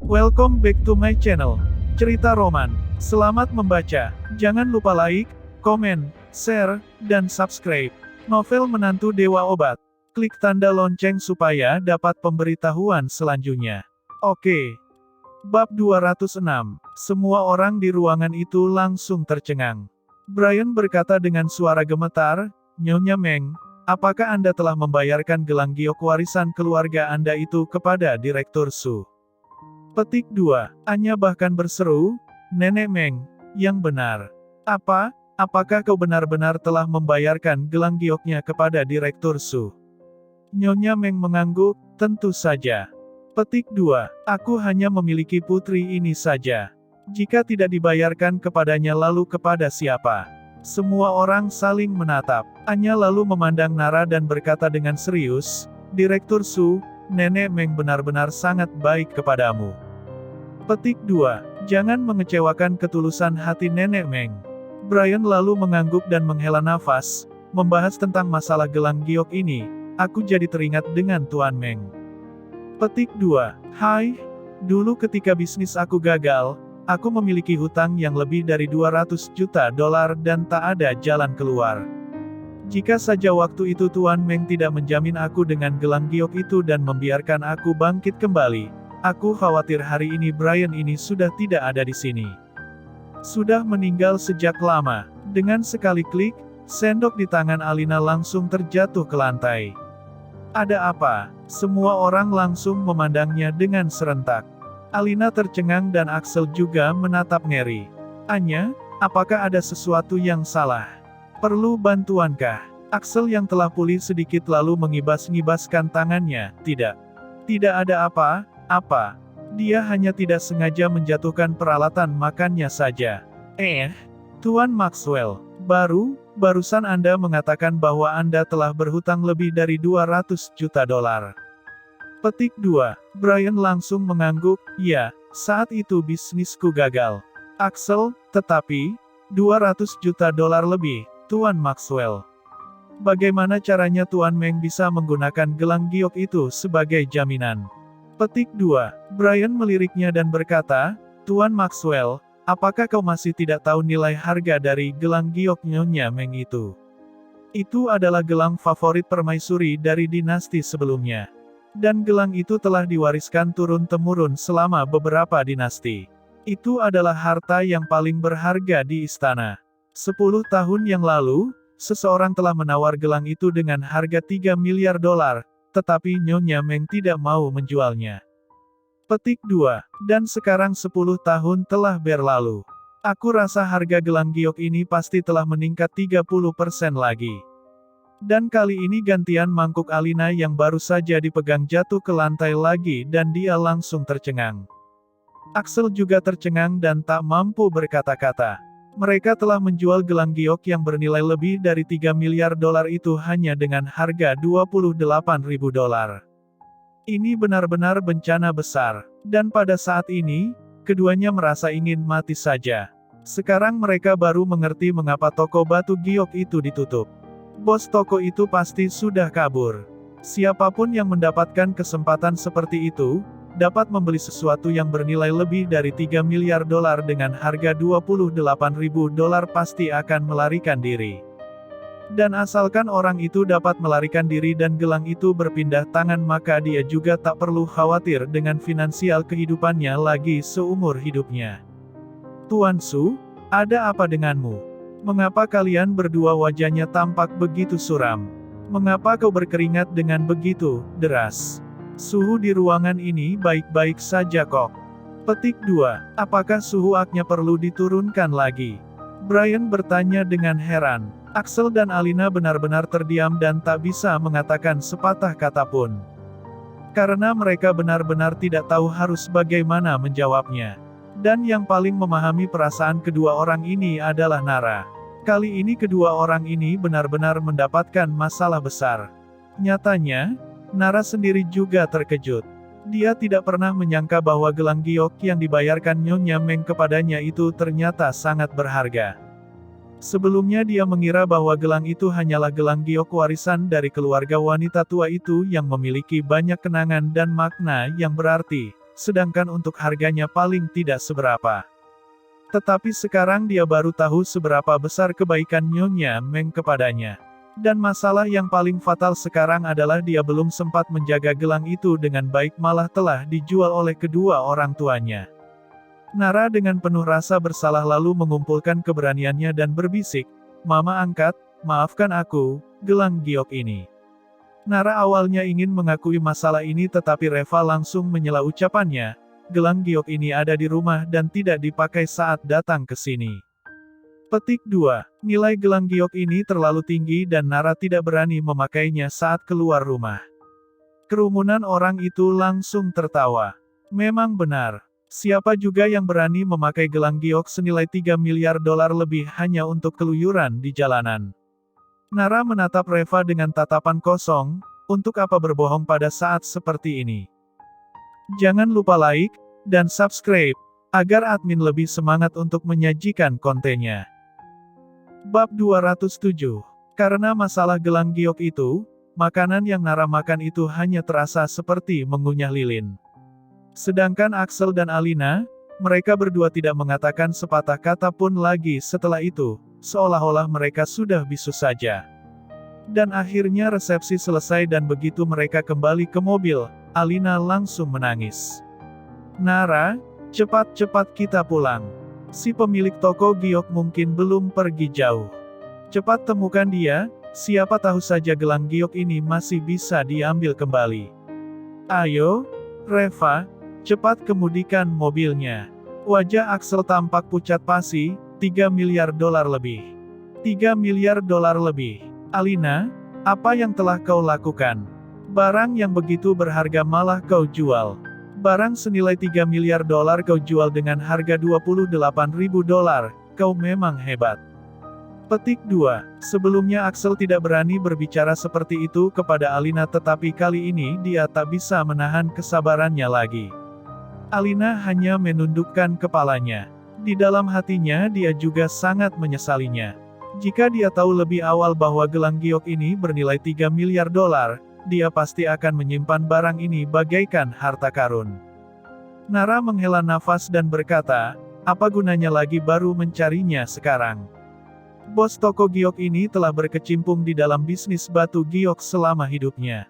Welcome back to my channel, Cerita Roman. Selamat membaca. Jangan lupa like, komen, share, dan subscribe. Novel Menantu Dewa Obat. Klik tanda lonceng supaya dapat pemberitahuan selanjutnya. Oke. Bab 206. Semua orang di ruangan itu langsung tercengang. Brian berkata dengan suara gemetar, "Nyonya Meng, apakah Anda telah membayarkan gelang giok warisan keluarga Anda itu kepada Direktur Su?" Petik 2. Anya bahkan berseru, "Nenek Meng, yang benar. Apakah kau benar-benar telah membayarkan gelang gioknya kepada Direktur Su?" Nyonya Meng mengangguk, "Tentu saja." Petik 2. Aku hanya memiliki putri ini saja. Jika tidak dibayarkan kepadanya lalu kepada siapa? Semua orang saling menatap. Anya lalu memandang Nara dan berkata dengan serius, "Direktur Su, Nenek Meng benar-benar sangat baik kepadamu." Petik 2. Jangan mengecewakan ketulusan hati Nenek Meng. Brian lalu mengangguk dan menghela nafas, membahas tentang masalah gelang giok ini. Aku jadi teringat dengan Tuan Meng. Petik 2. Hai, dulu ketika bisnis aku gagal, aku memiliki hutang yang lebih dari 200 juta dolar dan tak ada jalan keluar. Jika saja waktu itu Tuan Meng tidak menjamin aku dengan gelang giok itu dan membiarkan aku bangkit kembali, aku khawatir hari ini Brian ini sudah tidak ada di sini. Sudah meninggal sejak lama. Dengan sekali klik, sendok di tangan Alina langsung terjatuh ke lantai. Ada apa? Semua orang langsung memandangnya dengan serentak. Alina tercengang dan Axel juga menatap ngeri. Anya, apakah ada sesuatu yang salah? Perlu bantuankah? Axel yang telah pulih sedikit lalu mengibas-ngibaskan tangannya. Tidak. Tidak ada apa-apa. Dia hanya tidak sengaja menjatuhkan peralatan makannya saja. Tuan Maxwell, barusan Anda mengatakan bahwa Anda telah berhutang lebih dari 200 juta dolar. Petik 2. Brian langsung mengangguk, "Ya, saat itu bisnisku gagal." Axel, "Tetapi, 200 juta dolar lebih, Tuan Maxwell. Bagaimana caranya Tuan Meng bisa menggunakan gelang giok itu sebagai jaminan?" Petik 2. Brian meliriknya dan berkata, "Tuan Maxwell, apakah kau masih tidak tahu nilai harga dari gelang giok Nyonya Meng itu? Itu adalah gelang favorit permaisuri dari dinasti sebelumnya. Dan gelang itu telah diwariskan turun-temurun selama beberapa dinasti. Itu adalah harta yang paling berharga di istana. 10 tahun yang lalu, seseorang telah menawar gelang itu dengan harga 3 miliar dolar, tetapi Nyonya Meng tidak mau menjualnya." Petik 2. Dan sekarang 10 tahun telah berlalu. Aku rasa harga gelang giok ini pasti telah meningkat 30% lagi. Dan kali ini gantian mangkuk Alina yang baru saja dipegang jatuh ke lantai lagi dan dia langsung tercengang. Axel juga tercengang dan tak mampu berkata-kata. Mereka telah menjual gelang giok yang bernilai lebih dari 3 miliar dolar itu hanya dengan harga 28.000 dolar. Ini benar-benar bencana besar. Dan pada saat ini, keduanya merasa ingin mati saja. Sekarang mereka baru mengerti mengapa toko batu giok itu ditutup. Bos toko itu pasti sudah kabur. Siapapun yang mendapatkan kesempatan seperti itu, dapat membeli sesuatu yang bernilai lebih dari 3 miliar dolar dengan harga 28.000 dolar pasti akan melarikan diri. Dan asalkan orang itu dapat melarikan diri dan gelang itu berpindah tangan maka dia juga tak perlu khawatir dengan finansial kehidupannya lagi seumur hidupnya. "Tuan Su, ada apa denganmu? Mengapa kalian berdua wajahnya tampak begitu suram? Mengapa kau berkeringat dengan begitu deras? Suhu di ruangan ini baik-baik saja kok." Petik 2. Apakah suhu aknya perlu diturunkan lagi? Brian bertanya dengan heran. Axel dan Alina benar-benar terdiam dan tak bisa mengatakan sepatah kata pun. Karena mereka benar-benar tidak tahu harus bagaimana menjawabnya. Dan yang paling memahami perasaan kedua orang ini adalah Nara. Kali ini kedua orang ini benar-benar mendapatkan masalah besar. Nyatanya, Nara sendiri juga terkejut. Dia tidak pernah menyangka bahwa gelang giok yang dibayarkan Nyonya Meng kepadanya itu ternyata sangat berharga. Sebelumnya dia mengira bahwa gelang itu hanyalah gelang giok warisan dari keluarga wanita tua itu yang memiliki banyak kenangan dan makna yang berarti, sedangkan untuk harganya paling tidak seberapa. Tetapi sekarang dia baru tahu seberapa besar kebaikan Nyonya Meng kepadanya. Dan masalah yang paling fatal sekarang adalah dia belum sempat menjaga gelang itu dengan baik, malah telah dijual oleh kedua orang tuanya. Nara dengan penuh rasa bersalah lalu mengumpulkan keberaniannya dan berbisik, "Mama angkat, maafkan aku, gelang giok ini." Nara awalnya ingin mengakui masalah ini tetapi Reva langsung menyela ucapannya, "Gelang giok ini ada di rumah dan tidak dipakai saat datang ke sini." Petik 2. Nilai gelang giok ini terlalu tinggi dan Nara tidak berani memakainya saat keluar rumah. Kerumunan orang itu langsung tertawa. Memang benar. Siapa juga yang berani memakai gelang giok senilai 3 miliar dolar lebih hanya untuk keluyuran di jalanan? Nara menatap Reva dengan tatapan kosong, untuk apa berbohong pada saat seperti ini? Jangan lupa like, dan subscribe, agar admin lebih semangat untuk menyajikan kontennya. Bab 207. Karena masalah gelang giok itu, makanan yang Nara makan itu hanya terasa seperti mengunyah lilin. Sedangkan Axel dan Alina, mereka berdua tidak mengatakan sepatah kata pun lagi setelah itu, seolah-olah mereka sudah bisu saja. Dan akhirnya resepsi selesai dan begitu mereka kembali ke mobil, Alina langsung menangis. "Nara, cepat-cepat kita pulang. Si pemilik toko giok mungkin belum pergi jauh. Cepat temukan dia, siapa tahu saja gelang giok ini masih bisa diambil kembali. Ayo, Reva, cepat kemudikan mobilnya." Wajah Axel tampak pucat pasi, 3 miliar dolar lebih. 3 miliar dolar lebih. Alina, apa yang telah kau lakukan? Barang yang begitu berharga malah kau jual. Barang senilai 3 miliar dolar kau jual dengan harga 28.000 dolar, kau memang hebat. Petik 2. Sebelumnya Axel tidak berani berbicara seperti itu kepada Alina tetapi kali ini dia tak bisa menahan kesabarannya lagi. Alina hanya menundukkan kepalanya. Di dalam hatinya dia juga sangat menyesalinya. Jika dia tahu lebih awal bahwa gelang giok ini bernilai 3 miliar dolar, dia pasti akan menyimpan barang ini bagaikan harta karun. Nara menghela nafas dan berkata, "Apa gunanya lagi baru mencarinya sekarang? Bos toko giok ini telah berkecimpung di dalam bisnis batu giok selama hidupnya.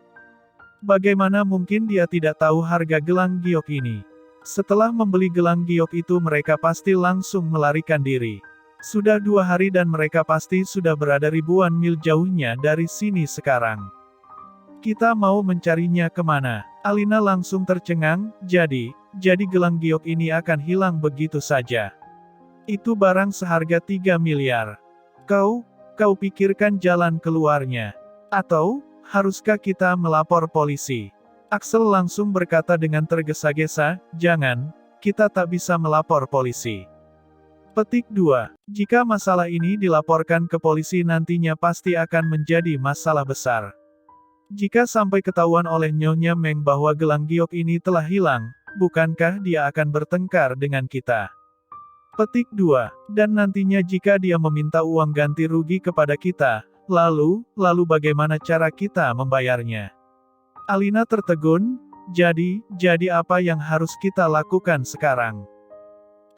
Bagaimana mungkin dia tidak tahu harga gelang giok ini?" Setelah membeli gelang giok itu mereka pasti langsung melarikan diri. Sudah 2 hari dan mereka pasti sudah berada ribuan mil jauhnya dari sini sekarang. "Kita mau mencarinya kemana?" Alina langsung tercengang, jadi gelang giok ini akan hilang begitu saja. Itu barang seharga 3 miliar. Kau pikirkan jalan keluarnya? Atau, haruskah kita melapor polisi? Axel langsung berkata dengan tergesa-gesa, "Jangan, kita tak bisa melapor polisi." Petik 2. Jika masalah ini dilaporkan ke polisi nantinya pasti akan menjadi masalah besar. Jika sampai ketahuan oleh Nyonya Meng bahwa gelang giok ini telah hilang, bukankah dia akan bertengkar dengan kita? Petik 2. Dan nantinya jika dia meminta uang ganti rugi kepada kita, lalu bagaimana cara kita membayarnya? Alina tertegun, jadi apa yang harus kita lakukan sekarang?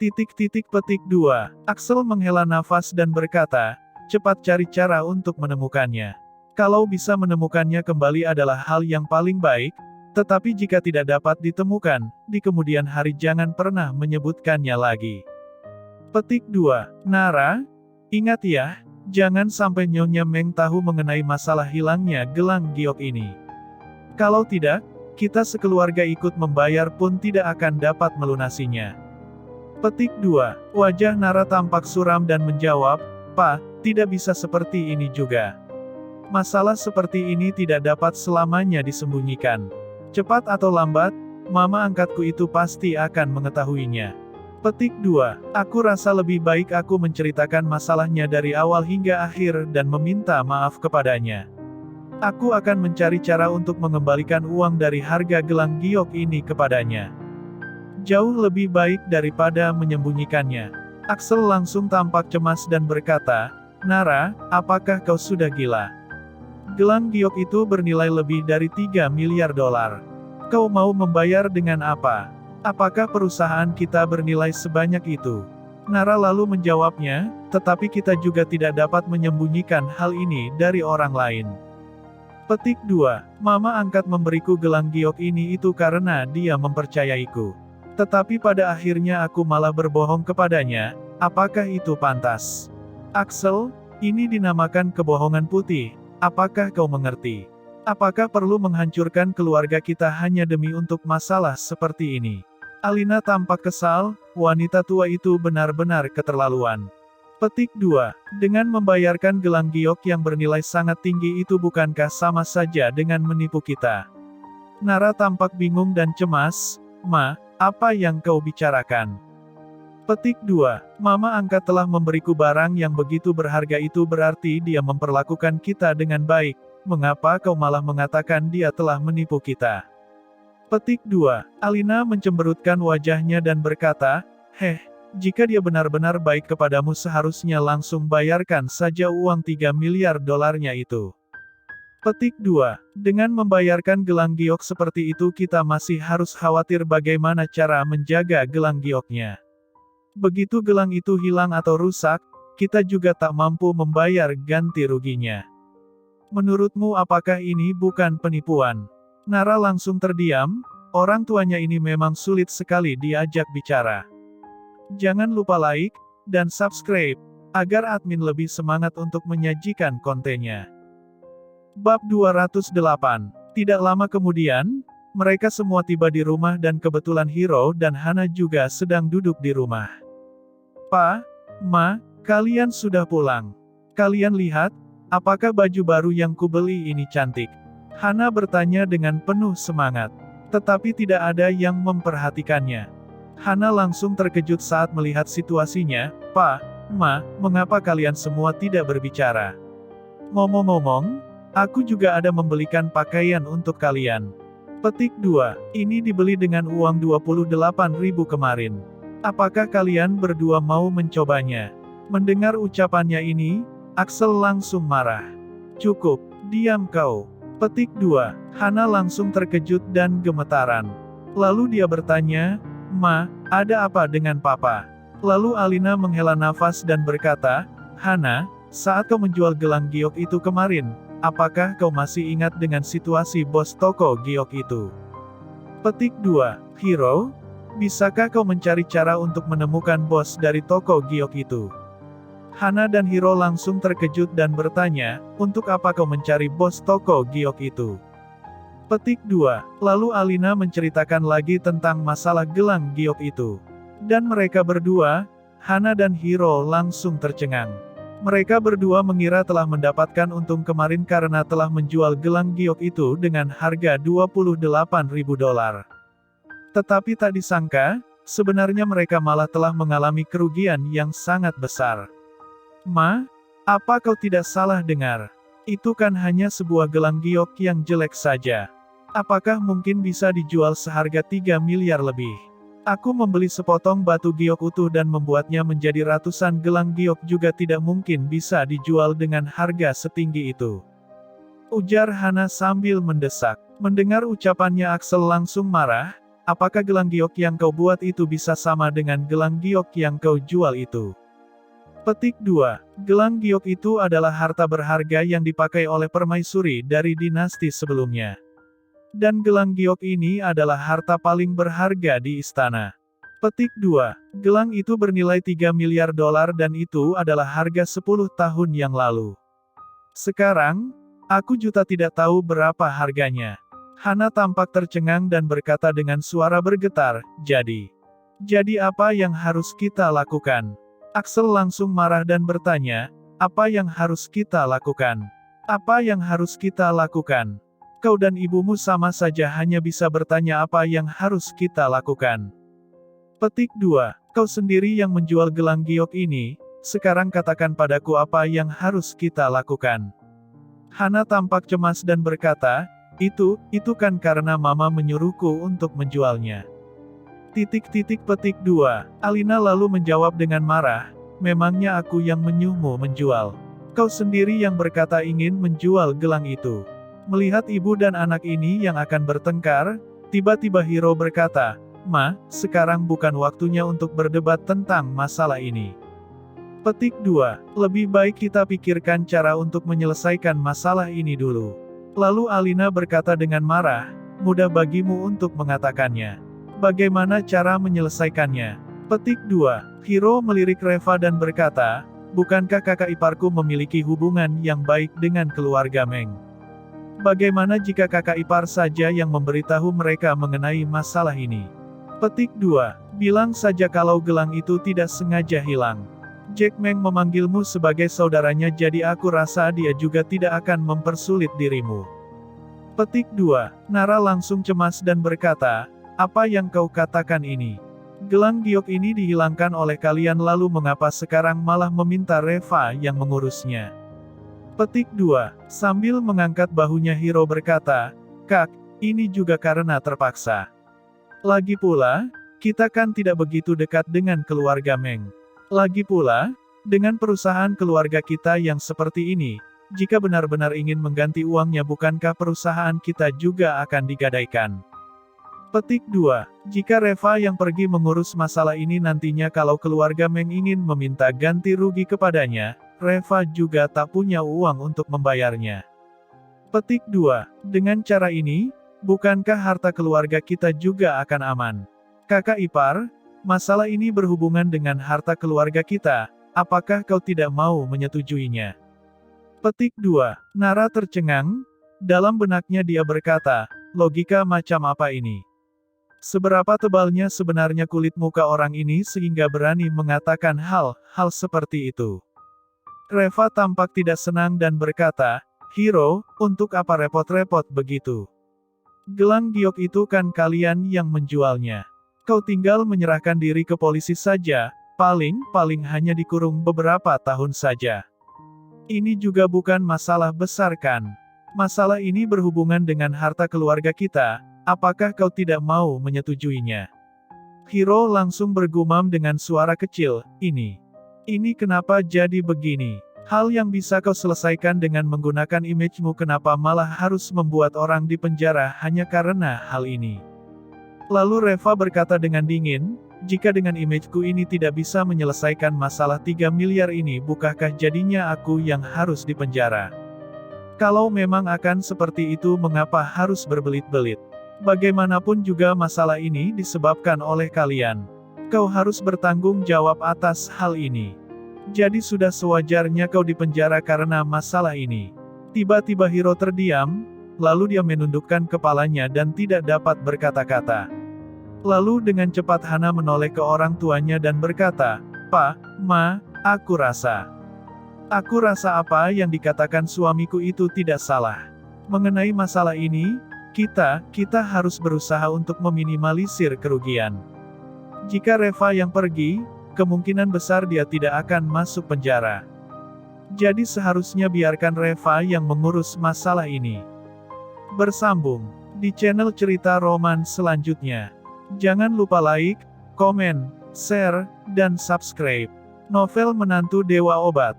Petik 2. Axel menghela nafas dan berkata, "Cepat cari cara untuk menemukannya. Kalau bisa menemukannya kembali adalah hal yang paling baik, tetapi jika tidak dapat ditemukan, di kemudian hari jangan pernah menyebutkannya lagi." Petik 2. Nara, ingat ya, jangan sampai Nyonya Meng tahu mengenai masalah hilangnya gelang giok ini. Kalau tidak, kita sekeluarga ikut membayar pun tidak akan dapat melunasinya. Petik 2. Wajah Nara tampak suram dan menjawab, "Pak, tidak bisa seperti ini juga. Masalah seperti ini tidak dapat selamanya disembunyikan. Cepat atau lambat, mama angkatku itu pasti akan mengetahuinya." Petik 2. Aku rasa lebih baik aku menceritakan masalahnya dari awal hingga akhir dan meminta maaf kepadanya. Aku akan mencari cara untuk mengembalikan uang dari harga gelang giok ini kepadanya. Jauh lebih baik daripada menyembunyikannya. Axel langsung tampak cemas dan berkata, "Nara, apakah kau sudah gila? Gelang giok itu bernilai lebih dari 3 miliar dolar. Kau mau membayar dengan apa?" Apakah perusahaan kita bernilai sebanyak itu? Nara lalu menjawabnya, tetapi kita juga tidak dapat menyembunyikan hal ini dari orang lain. Petik 2. Mama angkat memberiku gelang giok ini itu karena dia mempercayaiku. Tetapi pada akhirnya aku malah berbohong kepadanya, apakah itu pantas? Axel, ini dinamakan kebohongan putih, apakah kau mengerti? Apakah perlu menghancurkan keluarga kita hanya demi untuk masalah seperti ini? Alina tampak kesal, wanita tua itu benar-benar keterlaluan. Petik 2. Dengan membayarkan gelang giok yang bernilai sangat tinggi itu bukankah sama saja dengan menipu kita? Nara tampak bingung dan cemas, Ma, apa yang kau bicarakan? Petik 2. Mama angkat telah memberiku barang yang begitu berharga itu berarti dia memperlakukan kita dengan baik, mengapa kau malah mengatakan dia telah menipu kita? Petik 2. Alina mencemberutkan wajahnya dan berkata, jika dia benar-benar baik kepadamu seharusnya langsung bayarkan saja uang 3 miliar dolarnya itu. Petik 2. Dengan membayarkan gelang giok seperti itu kita masih harus khawatir bagaimana cara menjaga gelang gioknya. Begitu gelang itu hilang atau rusak, kita juga tak mampu membayar ganti ruginya. Menurutmu apakah ini bukan penipuan? Nara langsung terdiam, orang tuanya ini memang sulit sekali diajak bicara. Jangan lupa like, dan subscribe, agar admin lebih semangat untuk menyajikan kontennya. Bab 208. Tidak lama kemudian, mereka semua tiba di rumah dan kebetulan Hiro dan Hana juga sedang duduk di rumah. Pa, Ma, kalian sudah pulang. Kalian lihat, apakah baju baru yang kubeli ini cantik? Hana bertanya dengan penuh semangat. Tetapi tidak ada yang memperhatikannya. Hana langsung terkejut saat melihat situasinya. Pa, Ma, mengapa kalian semua tidak berbicara? Ngomong-ngomong, aku juga ada membelikan pakaian untuk kalian. Petik 2. Ini dibeli dengan uang 28.000 kemarin. Apakah kalian berdua mau mencobanya? Mendengar ucapannya ini, Axel langsung marah. Cukup, diam kau. Petik 2. Hana langsung terkejut dan gemetaran. Lalu dia bertanya, Ma, ada apa dengan Papa? Lalu Alina menghela nafas dan berkata, Hana, saat kau menjual gelang giok itu kemarin, apakah kau masih ingat dengan situasi bos toko giok itu? Petik 2. Hiro, bisakah kau mencari cara untuk menemukan bos dari toko giok itu? Hana dan Hiro langsung terkejut dan bertanya, untuk apa kau mencari bos toko giok itu? Petik 2. Lalu Alina menceritakan lagi tentang masalah gelang giok itu. Dan mereka berdua, Hana dan Hiro langsung tercengang. Mereka berdua mengira telah mendapatkan untung kemarin karena telah menjual gelang giok itu dengan harga 28.000 dolar. Tetapi tak disangka, sebenarnya mereka malah telah mengalami kerugian yang sangat besar. Ma, apa kau tidak salah dengar? Itu kan hanya sebuah gelang giok yang jelek saja. Apakah mungkin bisa dijual seharga 3 miliar lebih? Aku membeli sepotong batu giok utuh dan membuatnya menjadi ratusan gelang giok juga tidak mungkin bisa dijual dengan harga setinggi itu. Ujar Hana sambil mendesak. Mendengar ucapannya Axel langsung marah, apakah gelang giok yang kau buat itu bisa sama dengan gelang giok yang kau jual itu? Petik 2. Gelang giok itu adalah harta berharga yang dipakai oleh permaisuri dari dinasti sebelumnya. Dan gelang giok ini adalah harta paling berharga di istana. Petik 2. Gelang itu bernilai 3 miliar dolar dan itu adalah harga 10 tahun yang lalu. Sekarang, aku juga tidak tahu berapa harganya. Hana tampak tercengang dan berkata dengan suara bergetar, Jadi apa yang harus kita lakukan? Axel langsung marah dan bertanya, apa yang harus kita lakukan? Apa yang harus kita lakukan? Kau dan ibumu sama saja hanya bisa bertanya apa yang harus kita lakukan. Petik 2. Kau sendiri yang menjual gelang giok ini, sekarang katakan padaku apa yang harus kita lakukan. Hana tampak cemas dan berkata, itu kan karena mama menyuruhku untuk menjualnya. Petik 2. Alina lalu menjawab dengan marah, memangnya aku yang menyuruhmu menjual? Kau sendiri yang berkata ingin menjual gelang itu. Melihat ibu dan anak ini yang akan bertengkar, tiba-tiba Hiro berkata, Ma, sekarang bukan waktunya untuk berdebat tentang masalah ini. Petik 2. Lebih baik kita pikirkan cara untuk menyelesaikan masalah ini dulu. Lalu Alina berkata dengan marah, mudah bagimu untuk mengatakannya. Bagaimana cara menyelesaikannya? Petik 2. Hiro melirik Reva dan berkata, bukankah kakak iparku memiliki hubungan yang baik dengan keluarga Meng? Bagaimana jika kakak ipar saja yang memberitahu mereka mengenai masalah ini? Petik 2. Bilang saja kalau gelang itu tidak sengaja hilang. Jack Meng memanggilmu sebagai saudaranya, jadi aku rasa dia juga tidak akan mempersulit dirimu. Petik 2. Nara langsung cemas dan berkata, apa yang kau katakan ini? Gelang giok ini dihilangkan oleh kalian, lalu mengapa sekarang malah meminta Reva yang mengurusnya? Petik 2. Sambil mengangkat bahunya Hiro berkata, Kak, ini juga karena terpaksa. Lagi pula, kita kan tidak begitu dekat dengan keluarga Meng. Lagi pula, dengan perusahaan keluarga kita yang seperti ini, jika benar-benar ingin mengganti uangnya, bukankah perusahaan kita juga akan digadaikan? Petik 2. Jika Reva yang pergi mengurus masalah ini, nantinya kalau keluarga Meng ingin meminta ganti rugi kepadanya, Reva juga tak punya uang untuk membayarnya. Petik 2. Dengan cara ini, bukankah harta keluarga kita juga akan aman? Kakak ipar, masalah ini berhubungan dengan harta keluarga kita, apakah kau tidak mau menyetujuinya? Petik 2. Nara tercengang, dalam benaknya dia berkata, logika macam apa ini? Seberapa tebalnya sebenarnya kulit muka orang ini sehingga berani mengatakan hal-hal seperti itu? Reva tampak tidak senang dan berkata, Hiro, untuk apa repot-repot begitu? Gelang giok itu kan kalian yang menjualnya. Kau tinggal menyerahkan diri ke polisi saja, paling hanya dikurung beberapa tahun saja. Ini juga bukan masalah besar kan? Masalah ini berhubungan dengan harta keluarga kita, apakah kau tidak mau menyetujuinya? Hiro langsung bergumam dengan suara kecil, ini kenapa jadi begini? Hal yang bisa kau selesaikan dengan menggunakan image-mu, kenapa malah harus membuat orang di penjara hanya karena hal ini? Lalu Reva berkata dengan dingin, jika dengan image-ku ini tidak bisa menyelesaikan masalah 3 miliar ini, bukankah jadinya aku yang harus dipenjara? Kalau memang akan seperti itu, mengapa harus berbelit-belit? Bagaimanapun juga masalah ini disebabkan oleh kalian. Kau harus bertanggung jawab atas hal ini. Jadi sudah sewajarnya kau dipenjara karena masalah ini. Tiba-tiba Hiro terdiam, lalu dia menundukkan kepalanya dan tidak dapat berkata-kata. Lalu dengan cepat Hana menoleh ke orang tuanya dan berkata, Pak, Ma, aku rasa apa yang dikatakan suamiku itu tidak salah. Mengenai masalah ini, kita harus berusaha untuk meminimalisir kerugian. Jika Reva yang pergi, kemungkinan besar dia tidak akan masuk penjara. Jadi seharusnya biarkan Reva yang mengurus masalah ini. Bersambung di channel cerita roman selanjutnya. Jangan lupa like, komen, share, dan subscribe. Novel Menantu Dewa Obat.